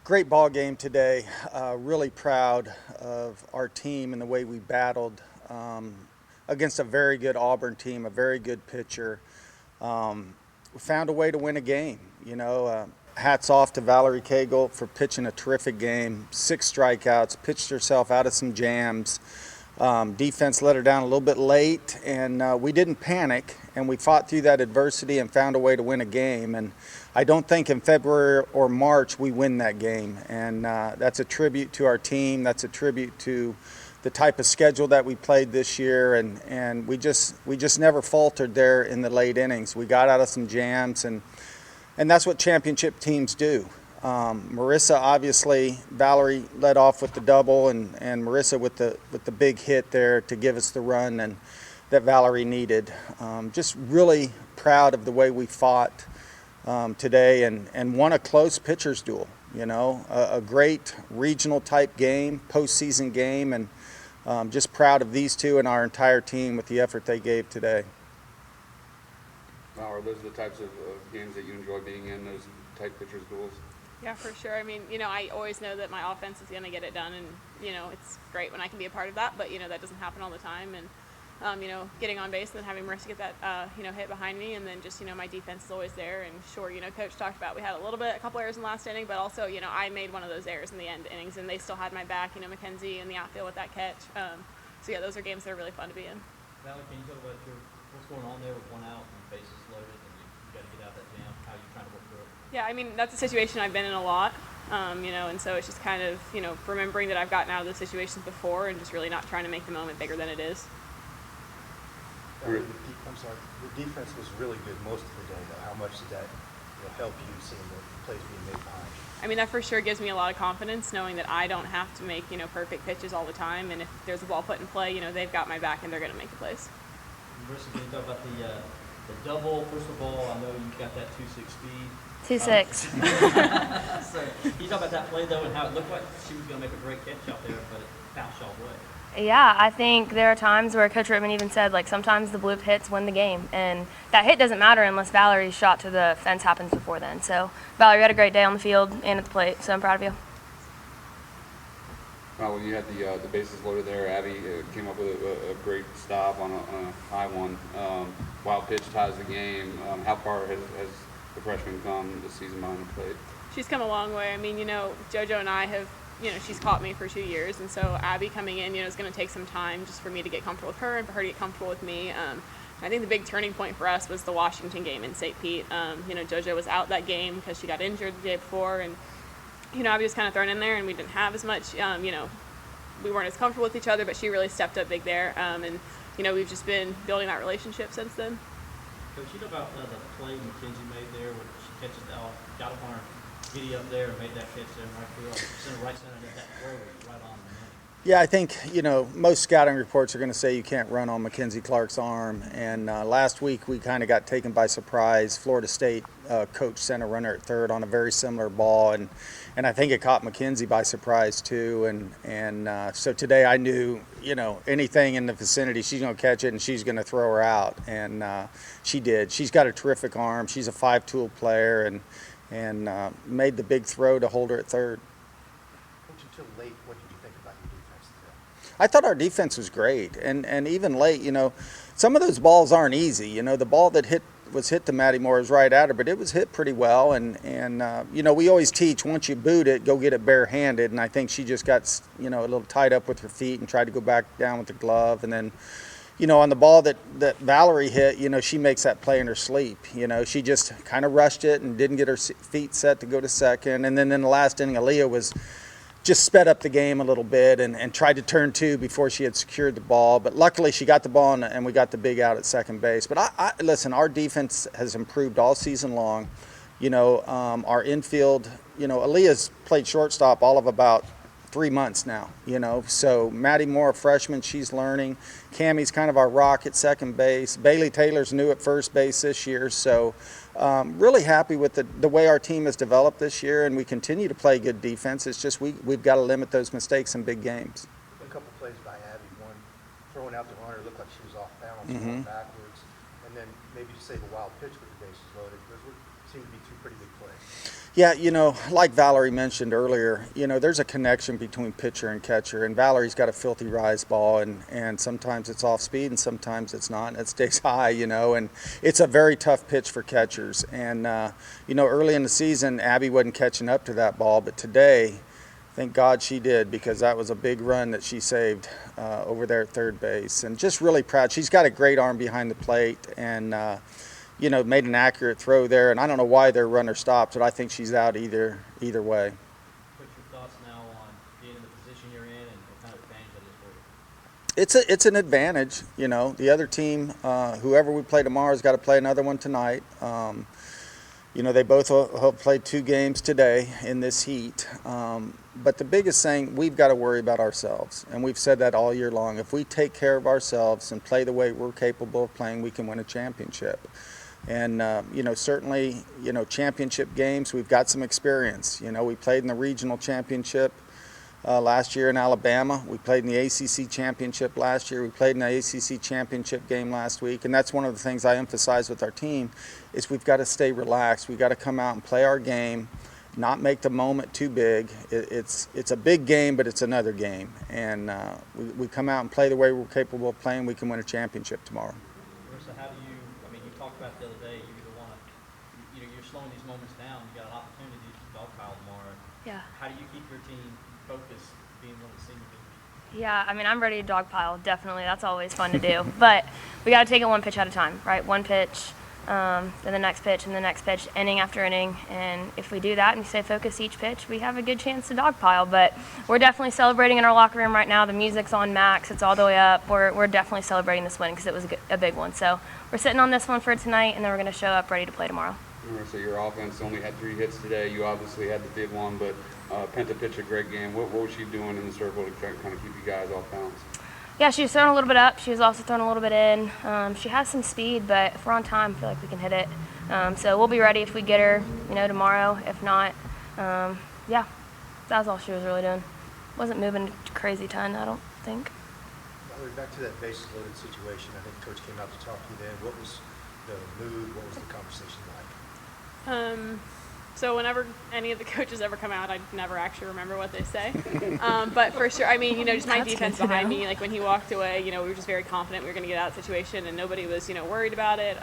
Great ball game today. Really proud of our team and the way we battled against a very good Auburn team, a very good pitcher. We found a way to win a game. Hats off to Valerie Cagle for pitching a terrific game. 6 strikeouts, pitched herself out of some jams. Defense let her down a little bit late, and we didn't panic, and we fought through that adversity and found a way to win a game. And I don't think in February or March we win that game, and that's a tribute to our team. That's a tribute to the type of schedule that we played this year, and we just never faltered there in the late innings. We got out of some jams, and that's what championship teams do. Marissa, obviously, Valerie led off with the double, and Marissa with the big hit there to give us the run and that Valerie needed. Just really proud of the way we fought today and won a close pitcher's duel. A great regional type game, postseason game, and just proud of these two and our entire team with the effort they gave today. Are those the types of games that you enjoy being in, those type pitcher's duels? Yeah, for sure. I mean, I always know that my offense is going to get it done, and, it's great when I can be a part of that, but, that doesn't happen all the time. And, getting on base and then having Marissa get that, hit behind me, and then just, my defense is always there. And sure, Coach talked about we had a couple errors in the last inning, but also, I made one of those errors in the end innings, and they still had my back, Mackenzie in the outfield with that catch. So, yeah, those are games that are really fun to be in. Valerie, can you talk about what's going on there with 1 out and bases loaded, and you got to get out that jam? How are you trying to work through it? Yeah, I mean, that's a situation I've been in a lot, and so it's just kind of, remembering that I've gotten out of those situations before and just really not trying to make the moment bigger than it is. I'm sorry, the defense was really good most of the day, though. How much did that help you seeing the plays being made behind you? I mean, that for sure gives me a lot of confidence, knowing that I don't have to make, perfect pitches all the time, and if there's a ball put in play, they've got my back and they're going to make the plays. Marissa, can you talk about the double? First of all, I know you've got that 2.6 speed. 2.6. So can you talk about that play, though, and how it looked like she was going to make a great catch out there, but it bounced y'all away? Yeah, I think there are times where Coach Rittman even said, sometimes the bloop hits win the game. And that hit doesn't matter unless Valerie's shot to the fence happens before then. So, Valerie, you had a great day on the field and at the plate, so I'm proud of you. Well, when you had the bases loaded there, Abby came up with a great stop on a high one. Wild pitch ties the game. How far has the freshman come this season behind the plate? She's come a long way. I mean, JoJo and I have, she's caught me for 2 years, and so Abby coming in, is going to take some time just for me to get comfortable with her and for her to get comfortable with me. I think the big turning point for us was the Washington game in St. Pete. JoJo was out that game because she got injured the day before, and Abby was kind of thrown in there, and we didn't have as much, we weren't as comfortable with each other, but she really stepped up big there, and we've just been building that relationship since then. Coach, you know about the play Mackenzie made there when she catches the got up on her giddy up there and made that catch in right field, right center, that throw was right on the money. Yeah, I think, most scouting reports are going to say you can't run on Mackenzie Clark's arm. And last week we kind of got taken by surprise. Florida State coach sent a runner at third on a very similar ball. And I think it caught Mackenzie by surprise too. And so today I knew, anything in the vicinity, she's going to catch it and she's going to throw her out. And she did. She's got a terrific arm. She's a 5-tool player and made the big throw to hold her at third. Until late, what did you think about your defense today? I thought our defense was great, and even late, some of those balls aren't easy. The ball that was hit to Maddie Moore was right at her, but it was hit pretty well. And we always teach once you boot it, go get it barehanded. And I think she just got a little tied up with her feet and tried to go back down with the glove. And then, on the ball that Valerie hit, she makes that play in her sleep. She just kind of rushed it and didn't get her feet set to go to second. And then in the last inning, Aaliyah was just sped up the game a little bit and tried to turn 2 before she had secured the ball. But luckily she got the ball and we got the big out at second base. But listen, our defense has improved all season long. Our infield, Aaliyah's played shortstop all of about 3 months now, So Maddie Moore, a freshman, she's learning. Cammie's kind of our rock at second base. Bailey Taylor's new at first base this year. So really happy with the way our team has developed this year, and we continue to play good defense. It's just we've got to limit those mistakes in big games. A couple plays by Abby, one throwing out the runner looked like she was off balance, going backwards, and then maybe to save a wild pitch with the bases loaded. Those would seem to be 2 pretty big plays. Yeah, like Valerie mentioned earlier, there's a connection between pitcher and catcher, and Valerie's got a filthy rise ball, and sometimes it's off speed and sometimes it's not, and it stays high, and it's a very tough pitch for catchers. And, early in the season, Abby wasn't catching up to that ball, but today, thank God she did, because that was a big run that she saved over there at third base. And just really proud. She's got a great arm behind the plate, and made an accurate throw there. And I don't know why their runner stopped, but I think she's out either way. What's your thoughts now on being in the position you're in and what kind of advantage that is for you? It's an advantage. The other team, whoever we play tomorrow, has got to play another one tonight. They both have played 2 games today in this heat. But the biggest thing, we've got to worry about ourselves. And we've said that all year long. If we take care of ourselves and play the way we're capable of playing, we can win a championship. And, certainly, championship games, we've got some experience. We played in the regional championship last year in Alabama. We played in the ACC championship last year. We played in the ACC championship game last week. And that's one of the things I emphasize with our team is we've got to stay relaxed. We've got to come out and play our game, not make the moment too big. It's a big game, but it's another game. And we come out and play the way we're capable of playing, we can win a championship tomorrow. Marissa, how do you, you talked about the other day, you either want to, you're slowing these moments down, you got an opportunity to dogpile tomorrow. Yeah. How do you keep your team focused, being one of the senior pitchers? Yeah, I'm ready to dogpile, definitely. That's always fun to do. But we got to take it one pitch at a time, right? One pitch, then the next pitch, and the next pitch, inning after inning. And if we do that and stay focused each pitch, we have a good chance to dogpile. But we're definitely celebrating in our locker room right now. The music's on max. It's all the way up. We're definitely celebrating this win because it was a big one. So we're sitting on this one for tonight, and then we're going to show up ready to play tomorrow. So your offense only had 3 hits today. You obviously had the big one, but Penta pitched a great game. What was she doing in the circle to kind of keep you guys off balance? Yeah, she was throwing a little bit up. She was also throwing a little bit in. She has some speed, but if we're on time, I feel like we can hit it. So we'll be ready if we get her, tomorrow. If not, yeah, that was all she was really doing. Wasn't moving a crazy ton, I don't think. Valerie, back to that bases loaded situation. I think Coach came out to talk to you then. What was the mood? What was the conversation like? So whenever any of the coaches ever come out, I never actually remember what they say. But for sure, just my defense behind me, like when he walked away, we were just very confident we were going to get out of the situation, and nobody was, worried about it.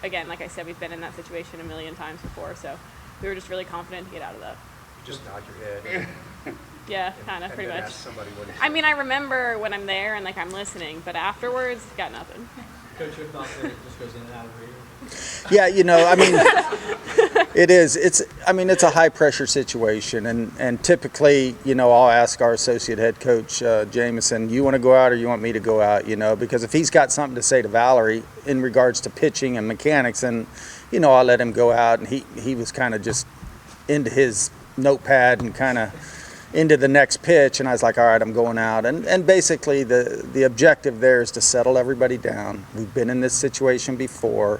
Again, like I said, we've been in that situation a million times before, so we were just really confident to get out of that. You just nod your head. Yeah, kind of, pretty much. Ask somebody what he said. I remember when I'm there and I'm listening, but afterwards, got nothing. Coach, your thoughts there, it just goes in and out of here. Yeah, it is. It's a high pressure situation, and typically, I'll ask our associate head coach, Jameson, you want to go out or you want me to go out, because if he's got something to say to Valerie in regards to pitching and mechanics, then, I'll let him go out. And he was kind of just into his notepad and kind of into the next pitch, and I was like, all right, I'm going out. And basically the objective there is to settle everybody down. We've been in this situation before.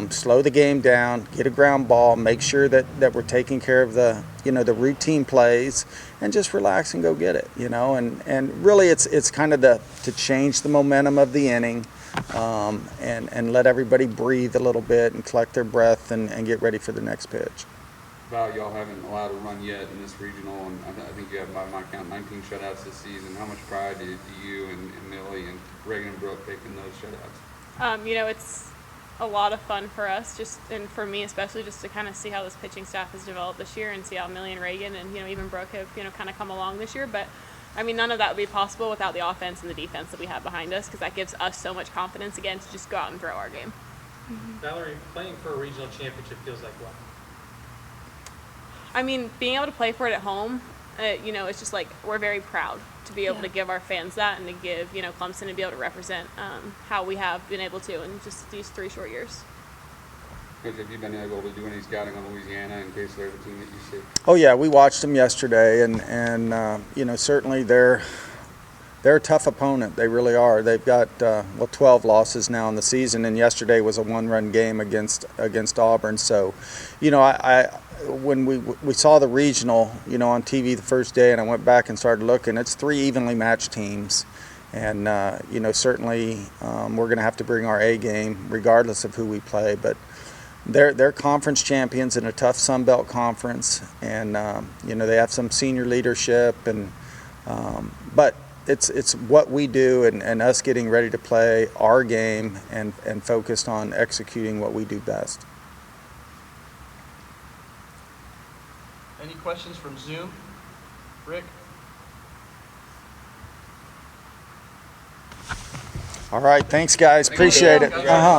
Slow the game down, get a ground ball, make sure that we're taking care of the routine plays, and just relax and go get it, and really it's kind of to change the momentum of the inning, and let everybody breathe a little bit and collect their breath and get ready for the next pitch. Val, y'all haven't allowed a run yet in this regional, and I think you have, by my count, 19 shutouts this season. How much pride do you and Millie and Reagan and Brooke taking those shutouts? It's a lot of fun for us, and for me especially, just to kind of see how this pitching staff has developed this year and see how Millie and Reagan and even Brooke have kind of come along this year. But none of that would be possible without the offense and the defense that we have behind us, because that gives us so much confidence again to just go out and throw our game. Valerie, playing for a regional championship feels like what? Being able to play for it at home, it's just like we're very proud to be able to give our fans that and to give, Clemson and be able to represent how we have been able to in just these 3 short years. Coach, have you been able to do any scouting on Louisiana in case there's a team that you see? Oh yeah, we watched them yesterday, and certainly they're a tough opponent. They really are. They've got 12 losses now in the season, and yesterday was a 1-run game against Auburn. So, when we saw the regional, on TV the first day, and I went back and started looking, it's 3 evenly matched teams. And, certainly we're going to have to bring our A game regardless of who we play. But, they're conference champions in a tough Sun Belt conference, and they have some senior leadership, and but it's what we do and us getting ready to play our game and focused on executing what we do best. Any questions from Zoom? Rick? All right, thanks guys, appreciate it.